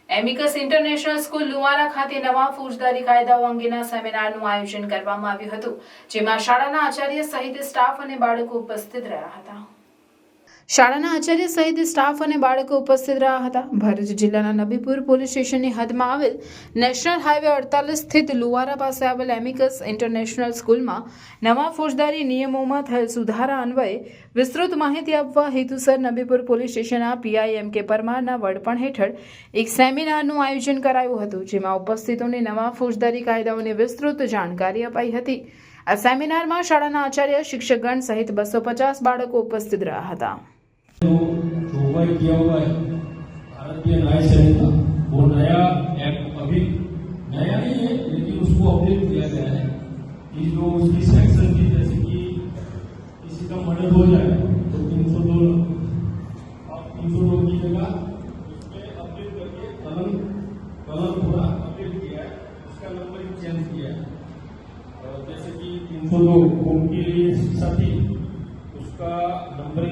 Amicus international school Luvara ખાતે નવા ફોજદારી કાયદાઓ અંગેના સેમિનારનું આયોજન કરવામાં આવ્યું હતું, જેમાં શાળાના આચાર્ય સહિત સ્ટાફ અને બાળકો ઉપસ્થિત રહ્યા હતા. ભરૂચ જિલ્લાના નબીપુર પોલીસ સ્ટેશનની હદમાં આવેલ નેશનલ હાઈવે 48 સ્થિત લુવારા પાસે આવેલ એમિકસ ઇન્ટરનેશનલ સ્કૂલમાં નવા ફોજદારી નિયમોમાં થયેલ સુધારા અન્વયે વિસ્તૃત માહિતી આપવા હેતુસર નબીપુર પોલીસ સ્ટેશનના પીઆઈ એમ કે પરમારના વડપણ હેઠળ એક સેમિનારનું આયોજન કરાયું હતું, જેમાં ઉપસ્થિતોને નવા ફોજદારી કાયદાઓની વિસ્તૃત જાણકારી અપાઈ હતી. આ સેમિનારમાં શાળાના આચાર્ય, શિક્ષકગણ સહિત 250 બાળકો ઉપસ્થિત રહ્યા હતા. जोगवाई किया हुआ है भारतीय न्याय संहिता, वो नया एक्ट अभी नया नहीं है, लेकिन उसको अपडेट किया गया है कि जो उसकी सेक्शन थी, जैसे कि किसी का मर्डर हो जाए तो 302 की जगह उसमें अपडेट करके कलम पूरा अपडेट किया है, उसका नंबर चेंज किया है. जैसे कि 302 खून के लिए शिक्षा थी, उसका नंबर